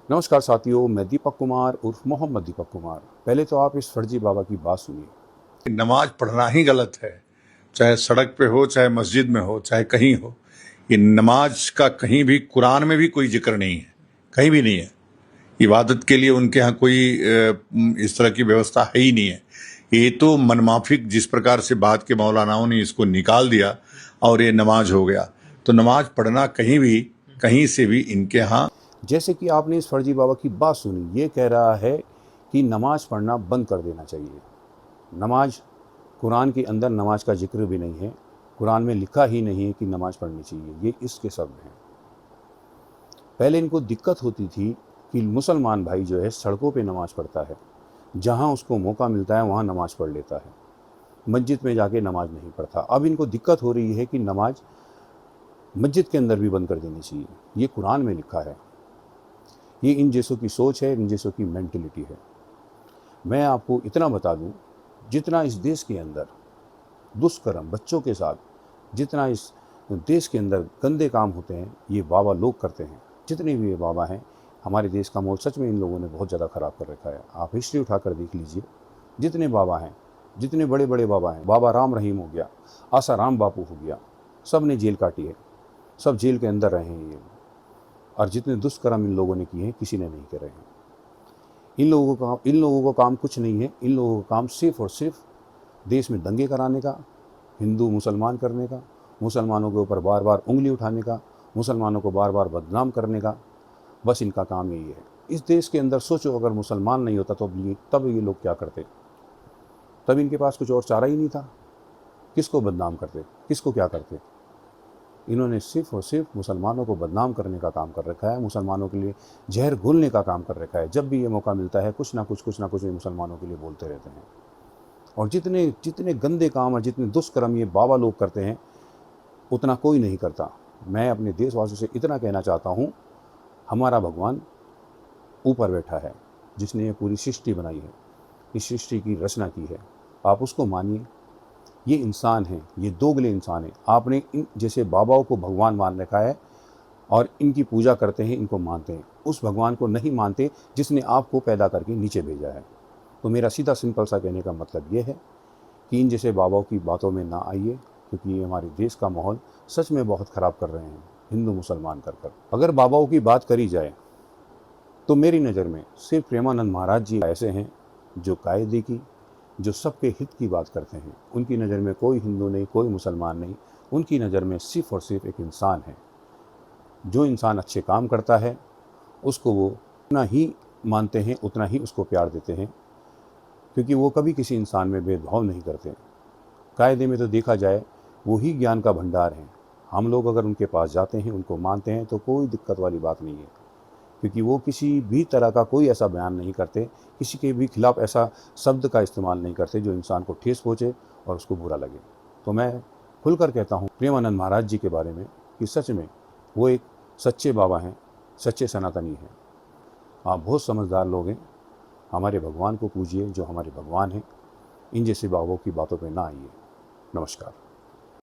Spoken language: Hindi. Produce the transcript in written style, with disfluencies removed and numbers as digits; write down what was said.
नमस्कार साथियों, मैं दीपक कुमार उर्फ मोहम्मद दीपक कुमार। पहले तो आप इस फर्जी बाबा की बात सुनिए। नमाज पढ़ना ही गलत है, चाहे सड़क पे हो, चाहे मस्जिद में हो, चाहे कहीं हो। ये नमाज का कहीं भी कुरान में भी कोई जिक्र नहीं है, कहीं भी नहीं है। इबादत के लिए उनके यहाँ कोई इस तरह की व्यवस्था है ही नहीं है। ये तो मनमाफिक जिस प्रकार से बाद के मौलानाओं ने इसको निकाल दिया और ये नमाज हो गया। तो नमाज पढ़ना कहीं भी, कहीं से भी इनके यहाँ। जैसे कि आपने इस फर्जी बाबा की बात सुनी, ये कह रहा है कि नमाज पढ़ना बंद कर देना चाहिए। नमाज, कुरान के अंदर नमाज का जिक्र भी नहीं है। कुरान में लिखा ही नहीं है कि नमाज पढ़नी चाहिए। ये इसके शब्द हैं। पहले इनको दिक्कत होती थी कि मुसलमान भाई जो है सड़कों पे नमाज पढ़ता है, जहाँ उसको मौका मिलता है वहाँ नमाज पढ़ लेता है, मस्जिद में जाके नमाज नहीं पढ़ता। अब इनको दिक्कत हो रही है कि नमाज मस्जिद के अंदर भी बंद कर देनी चाहिए। ये कुरान में लिखा है। ये इन जैसों की सोच है, इन जैसों की मेंटलिटी है। मैं आपको इतना बता दूं, जितना इस देश के अंदर दुष्कर्म बच्चों के साथ, जितना इस देश के अंदर गंदे काम होते हैं, ये बाबा लोग करते हैं। जितने भी ये बाबा हैं, हमारे देश का माहौल सच में इन लोगों ने बहुत ज़्यादा ख़राब कर रखा है। आप हिस्ट्री उठाकर देख लीजिए, जितने बाबा हैं, जितने बड़े बड़े बाबा हैं, बाबा राम रहीम हो गया, आसाराम बापू हो गया, सब ने जेल काटी है, सब जेल के अंदर रहे हैं ये। और जितने दुष्कर्म इन लोगों ने किए हैं, किसी ने नहीं करे हैं। इन लोगों का काम कुछ नहीं है। इन लोगों का काम सिर्फ और सिर्फ देश में दंगे कराने का, हिंदू मुसलमान करने का, मुसलमानों के ऊपर बार बार उंगली उठाने का, मुसलमानों को बार बार बदनाम करने का। बस इनका काम यही है। इस देश के अंदर सोचो, अगर मुसलमान नहीं होता तो तब ये लोग क्या करते? तब इनके पास कुछ और चारा ही नहीं था। किसको बदनाम करते, किसको क्या करते? इन्होंने सिर्फ और सिर्फ मुसलमानों को बदनाम करने का काम कर रखा है, मुसलमानों के लिए जहर घोलने का काम कर रखा है। जब भी ये मौका मिलता है, कुछ ना कुछ ये मुसलमानों के लिए बोलते रहते हैं। और जितने जितने गंदे काम और जितने दुष्कर्म ये बाबा लोग करते हैं, उतना कोई नहीं करता। मैं अपने देशवासियों से इतना कहना चाहता हूँ, हमारा भगवान ऊपर बैठा है, जिसने ये पूरी सृष्टि बनाई है, इस सृष्टि की रचना की है। आप उसको मानिए। ये इंसान हैं, ये दोगले इंसान हैं। आपने इन जैसे बाबाओं को भगवान मान रखा है और इनकी पूजा करते हैं, इनको मानते हैं। उस भगवान को नहीं मानते जिसने आपको पैदा करके नीचे भेजा है। तो मेरा सीधा सिंपल सा कहने का मतलब ये है कि इन जैसे बाबाओं की बातों में ना आइए, क्योंकि ये हमारे देश का माहौल सच में बहुत ख़राब कर रहे हैं, हिंदू मुसलमान कर। अगर बाबाओं की बात करी जाए तो मेरी नज़र में सिर्फ प्रेमानंद महाराज जी ऐसे हैं जो कायदे की, जो सबके हित की बात करते हैं। उनकी नज़र में कोई हिंदू नहीं, कोई मुसलमान नहीं। उनकी नज़र में सिर्फ और सिर्फ एक इंसान है। जो इंसान अच्छे काम करता है, उसको वो उतना ही मानते हैं, उतना ही उसको प्यार देते हैं, क्योंकि वो कभी किसी इंसान में भेदभाव नहीं करते। कायदे में तो देखा जाए, वो ही ज्ञान का भंडार है। हम लोग अगर उनके पास जाते हैं, उनको मानते हैं, तो कोई दिक्कत वाली बात नहीं है, क्योंकि वो किसी भी तरह का कोई ऐसा बयान नहीं करते, किसी के भी खिलाफ ऐसा शब्द का इस्तेमाल नहीं करते जो इंसान को ठेस पहुँचे और उसको बुरा लगे। तो मैं खुलकर कहता हूँ प्रेमानंद महाराज जी के बारे में कि सच में वो एक सच्चे बाबा हैं, सच्चे सनातनी हैं। आप बहुत समझदार लोग हैं। हमारे भगवान को पूजिए, जो हमारे भगवान हैं। इन जैसे बाबों की बातों पर ना आइए। नमस्कार।